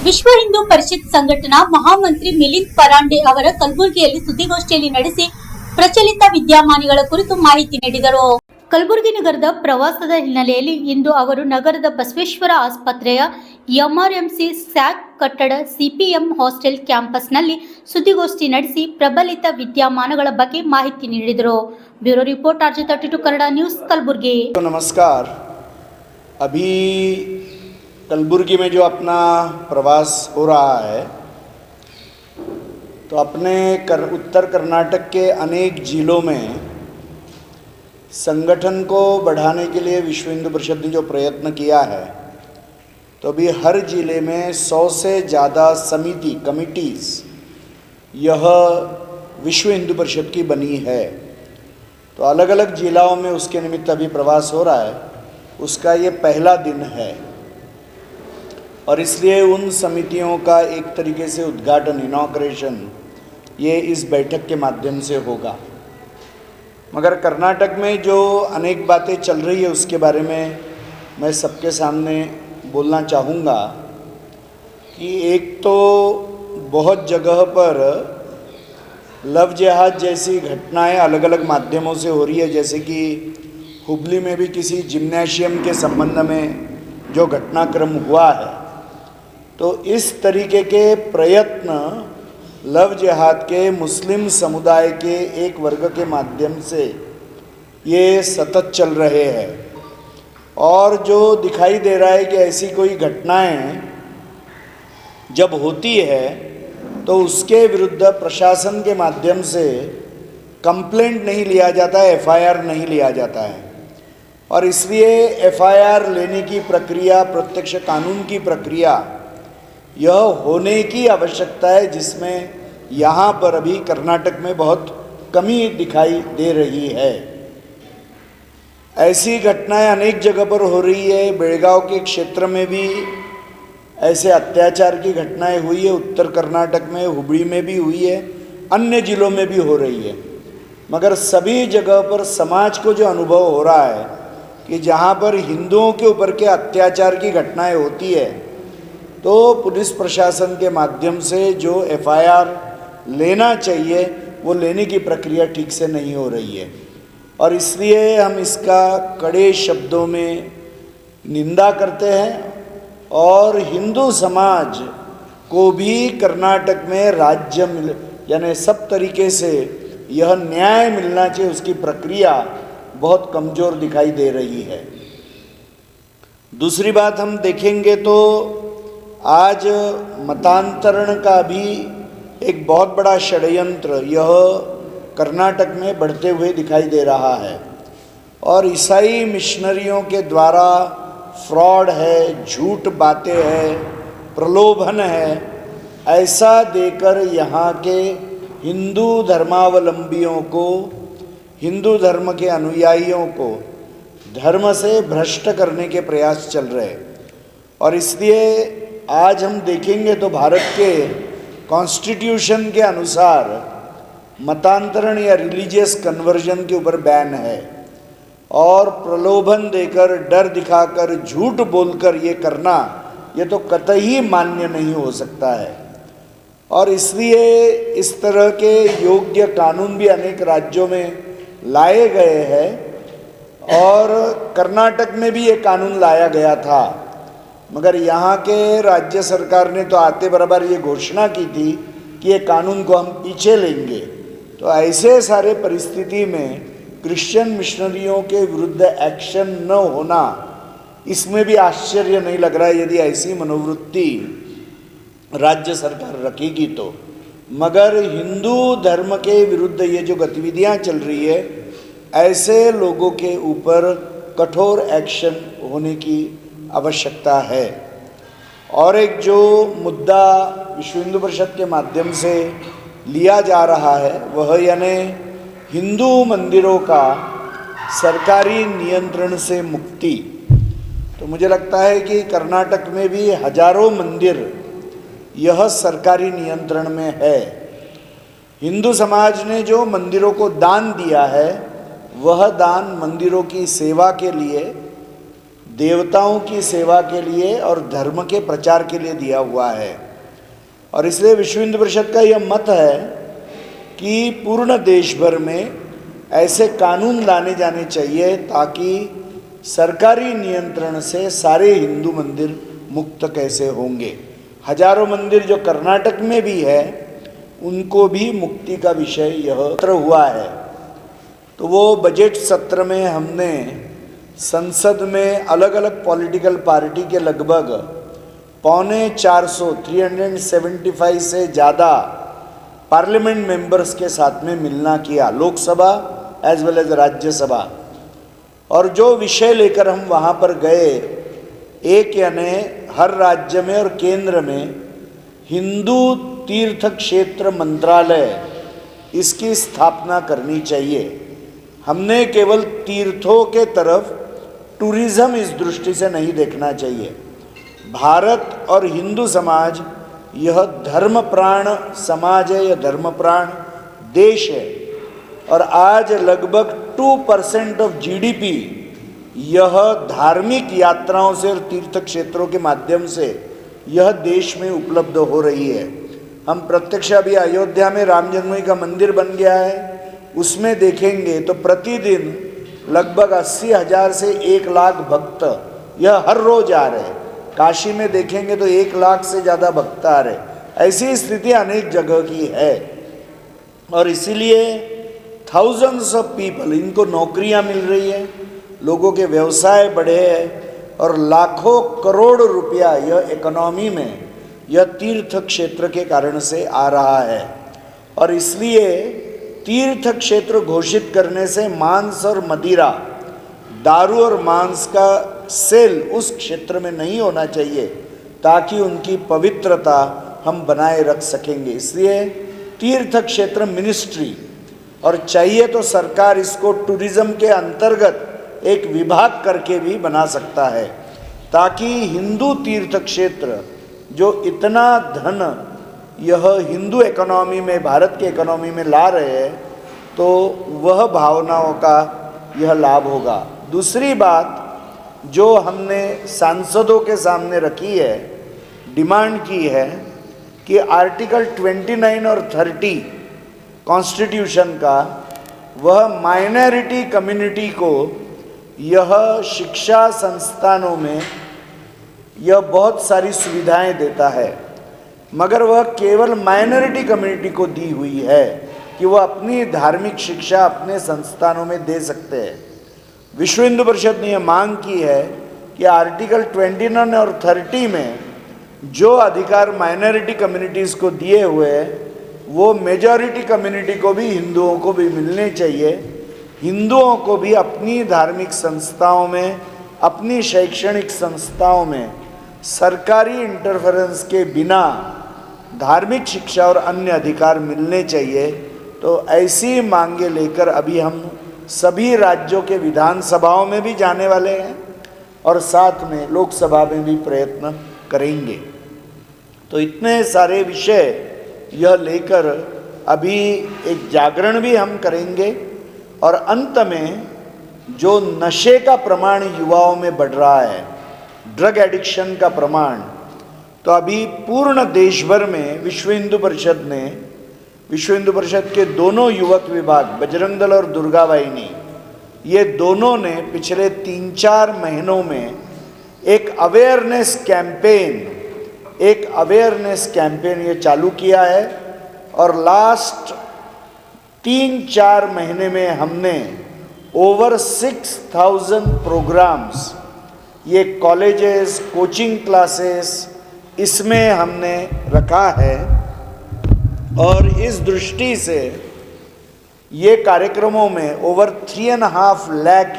ವಿಶ್ವ ಹಿಂದೂ ಪರಿಷತ್ ಸಂಘಟನಾ ಮಹಾಮಂತ್ರಿ ಮಿಲಿಂದ್ ಪರಾಂಡೆ ಅವರ ಕಲಬುರಗಿಯಲ್ಲಿ ಸುದ್ದಿಗೋಷ್ಠಿಯಲ್ಲಿ ನಡೆಸಿ ಪ್ರಚಲಿತ ವಿದ್ಯಮಾನಗಳ ಕುರಿತು ಮಾಹಿತಿ ನೀಡಿದರು. ಕಲಬುರಗಿ ನಗರದ ಪ್ರವಾಸದ ಹಿನ್ನೆಲೆಯಲ್ಲಿ ಇಂದು ಅವರು ನಗರದ ಬಸವೇಶ್ವರ ಆಸ್ಪತ್ರೆಯ ಎಂಆರ್ಎಂಸಿ ಸ್ಯಾಕ್ ಕಟ್ಟಡ ಸಿಪಿಎಂ ಹಾಸ್ಟೆಲ್ ಕ್ಯಾಂಪಸ್ನಲ್ಲಿ ಸುದ್ದಿಗೋಷ್ಠಿ ನಡೆಸಿ ಪ್ರಬಲಿತ ವಿದ್ಯಮಾನಗಳ ಬಗ್ಗೆ ಮಾಹಿತಿ ನೀಡಿದರು. Bureau report RJ32 Kannada news Kalaburagi. तो नमस्कार। अभी कलबुर्गी में जो अपना प्रवास हो रहा है तो अपने उत्तर कर्नाटक के अनेक जिलों में संगठन को बढ़ाने के लिए विश्व हिंदू परिषद ने जो प्रयत्न किया है तो अभी हर ज़िले में 100 से ज़्यादा समिति कमिटीज़ यह विश्व हिंदू परिषद की बनी है। तो अलग अलग जिलाओं में उसके निमित्त अभी प्रवास हो रहा है, उसका ये पहला दिन है और इसलिए उन समितियों का एक तरीके से उद्घाटन इनॉग्रेशन ये इस बैठक के माध्यम से होगा। मगर कर्नाटक में जो अनेक बातें चल रही है उसके बारे में मैं सबके सामने बोलना चाहूँगा कि एक तो बहुत जगह पर लव जिहाद जैसी घटनाएं अलग अलग माध्यमों से हो रही है, जैसे कि हुबली में भी किसी जिम्नेशियम के संबंध में जो घटनाक्रम हुआ है। तो इस तरीके के प्रयत्न लव जिहाद के मुस्लिम समुदाय के एक वर्ग के माध्यम से ये सतत चल रहे हैं और जो दिखाई दे रहा है कि ऐसी कोई घटनाएं जब होती है तो उसके विरुद्ध प्रशासन के माध्यम से कंप्लेंट नहीं लिया जाता है, एफआईआर नहीं लिया जाता है और इसलिए एफआईआर लेने की प्रक्रिया, प्रत्यक्ष कानून की प्रक्रिया यह होने की आवश्यकता है, जिसमें यहाँ पर अभी कर्नाटक में बहुत कमी दिखाई दे रही है। ऐसी घटनाएं अनेक जगह पर हो रही है। बेळगाव के क्षेत्र में भी ऐसे अत्याचार की घटनाएं हुई है, उत्तर कर्नाटक में हुबली में भी हुई है, अन्य जिलों में भी हो रही है। मगर सभी जगह पर समाज को जो अनुभव हो रहा है कि जहाँ पर हिंदुओं के ऊपर के अत्याचार की घटनाएं होती है तो पुलिस प्रशासन के माध्यम से जो एफआईआर लेना चाहिए वो लेने की प्रक्रिया ठीक से नहीं हो रही है और इसलिए हम इसका कड़े शब्दों में निंदा करते हैं और हिंदू समाज को भी कर्नाटक में राज्य यानी सब तरीके से यह न्याय मिलना चाहिए, उसकी प्रक्रिया बहुत कमज़ोर दिखाई दे रही है। दूसरी बात हम देखेंगे तो आज मतांतरण का भी एक बहुत बड़ा षड्यंत्र यह कर्नाटक में बढ़ते हुए दिखाई दे रहा है और ईसाई मिशनरियों के द्वारा फ्रॉड है, झूठ बातें है, प्रलोभन है, ऐसा देकर यहाँ के हिंदू धर्मावलंबियों को, हिंदू धर्म के अनुयायियों को धर्म से भ्रष्ट करने के प्रयास चल रहे हैं और इसलिए आज हम देखेंगे तो भारत के कॉन्स्टिट्यूशन के अनुसार मतांतरण या रिलीजियस कन्वर्जन के ऊपर बैन है और प्रलोभन देकर, डर दिखाकर, झूठ बोलकर ये करना ये तो कतई मान्य नहीं हो सकता है और इसलिए इस तरह के योग्य कानून भी अनेक राज्यों में लाए गए हैं और कर्नाटक में भी ये कानून लाया गया था। मगर यहाँ के राज्य सरकार ने तो आते बराबर ये घोषणा की थी कि ये कानून को हम पीछे लेंगे। तो ऐसे सारे परिस्थिति में क्रिश्चियन मिशनरियों के विरुद्ध एक्शन न होना, इसमें भी आश्चर्य नहीं लग रहा है यदि ऐसी मनोवृत्ति राज्य सरकार रखेगी तो। मगर हिंदू धर्म के विरुद्ध ये जो गतिविधियां चल रही है ऐसे लोगों के ऊपर कठोर एक्शन होने की आवश्यकता है। और एक जो मुद्दा विश्व हिंदू परिषद के माध्यम से लिया जा रहा है वह यानी हिंदू मंदिरों का सरकारी नियंत्रण से मुक्ति। तो मुझे लगता है कि कर्नाटक में भी हजारों मंदिर यह सरकारी नियंत्रण में है। हिंदू समाज ने जो मंदिरों को दान दिया है वह दान मंदिरों की सेवा के लिए देवताओं की सेवा के लिए और धर्म के प्रचार के लिए दिया हुआ है। और इसलिए विश्व हिंदू परिषद का यह मत है कि पूर्ण देश भर में ऐसे कानून लाने जाने चाहिए ताकि सरकारी नियंत्रण से सारे हिंदू मंदिर मुक्त कैसे होंगे। हजारों मंदिर जो कर्नाटक में भी है उनको भी मुक्ति का विषय यह सत्र हुआ है। तो वो बजट सत्र में हमने संसद में अलग अलग पॉलिटिकल पार्टी के लगभग 375 से ज़्यादा पार्लियामेंट मेंबर्स के साथ में मिलना किया, Lok Sabha as well as Rajya Sabha. और जो विषय लेकर हम वहाँ पर गए, एक यानी हर राज्य में और केंद्र में हिंदू तीर्थ क्षेत्र मंत्रालय इसकी स्थापना करनी चाहिए। हमने केवल तीर्थों के तरफ टूरिज़्म इस दृष्टि से नहीं देखना चाहिए। भारत और हिंदू समाज यह धर्मप्राण समाज है, यह धर्मप्राण देश है। और आज लगभग 2% ऑफ जीडीपी यह धार्मिक यात्राओं से और तीर्थ क्षेत्रों के माध्यम से यह देश में उपलब्ध हो रही है। हम प्रत्यक्ष अभी अयोध्या में राम जन्मभूमि का मंदिर बन गया है, उसमें देखेंगे तो प्रतिदिन लगभग 80,000 से 1 लाख भक्त यह हर रोज आ रहे हैं। काशी में देखेंगे तो 1 लाख से ज़्यादा भक्त आ रहे। ऐसी स्थिति अनेक जगह की है और इसीलिए थाउजेंड्स ऑफ पीपल, इनको नौकरियां मिल रही है, लोगों के व्यवसाय बढ़े हैं और लाखों करोड़ रुपया यह इकोनॉमी में यह तीर्थ क्षेत्र के कारण से आ रहा है। और इसलिए तीर्थ क्षेत्र घोषित करने से मांस और मदिरा, दारू और मांस का सेल उस क्षेत्र में नहीं होना चाहिए ताकि उनकी पवित्रता हम बनाए रख सकेंगे। इसलिए तीर्थ क्षेत्र मिनिस्ट्री, और चाहिए तो सरकार इसको टूरिज़्म के अंतर्गत एक विभाग करके भी बना सकता है ताकि हिंदू तीर्थ क्षेत्र जो इतना धन यह हिंदू इकोनॉमी में, भारत के इकोनॉमी में ला रहे हैं, तो वह भावनाओं का यह लाभ होगा। दूसरी बात जो हमने सांसदों के सामने रखी है, डिमांड की है कि आर्टिकल 29 और 30 कॉन्स्टिट्यूशन का, वह माइनॉरिटी कम्युनिटी को यह शिक्षा संस्थानों में यह बहुत सारी सुविधाएं देता है, मगर वह केवल माइनॉरिटी कम्युनिटी को दी हुई है कि वह अपनी धार्मिक शिक्षा अपने संस्थानों में दे सकते हैं। विश्व हिंदू परिषद ने यह मांग की है कि आर्टिकल 29 और 30 में जो अधिकार माइनॉरिटी कम्युनिटीज़ को दिए हुए हैं वो मेजॉरिटी कम्युनिटी को भी, हिंदुओं को भी मिलने चाहिए। हिंदुओं को भी अपनी धार्मिक संस्थाओं में, अपनी शैक्षणिक संस्थाओं में सरकारी इंटरफेरेंस के बिना धार्मिक शिक्षा और अन्य अधिकार मिलने चाहिए। तो ऐसी मांगे लेकर अभी हम सभी राज्यों के विधानसभाओं में भी जाने वाले हैं और साथ में लोकसभा में भी प्रयत्न करेंगे। तो इतने सारे विषय यह लेकर अभी एक जागरण भी हम करेंगे। और अंत में जो नशे का प्रमाण युवाओं में बढ़ रहा है, ड्रग एडिक्शन का प्रमाण, तो अभी पूर्ण देश भर में विश्व हिंदू परिषद के दोनों युवक विभाग, बजरंग दल और दुर्गा वाहिनी, ये दोनों ने पिछले 3-4 महीनों में एक अवेयरनेस कैंपेन ये चालू किया है। और लास्ट 3-4 महीने में हमने ओवर 6,000 प्रोग्राम्स, ये कॉलेजेस, कोचिंग क्लासेस, इसमें हमने रखा है। और इस दृष्टि से ये कार्यक्रमों में ओवर 3.5 लाख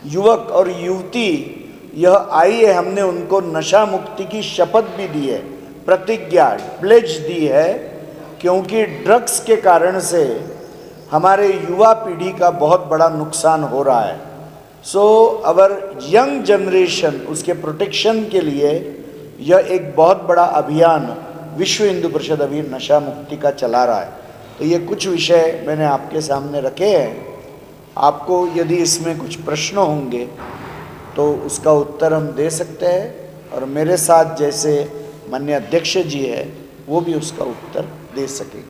युवक और युवती यह आई है। हमने उनको नशा मुक्ति की शपथ भी दी है, प्रतिज्ञा, प्लेज दी है, क्योंकि ड्रग्स के कारण से हमारे युवा पीढ़ी का बहुत बड़ा नुकसान हो रहा है। सो अवर यंग जनरेशन, उसके प्रोटेक्शन के लिए यह एक बहुत बड़ा अभियान विश्व हिंदू परिषद अभी नशा मुक्ति का चला रहा है। तो ये कुछ विषय मैंने आपके सामने रखे हैं। आपको यदि इसमें कुछ प्रश्न होंगे तो उसका उत्तर हम दे सकते हैं और मेरे साथ जैसे माननीय अध्यक्ष जी है वो भी उसका उत्तर दे सकेंगे।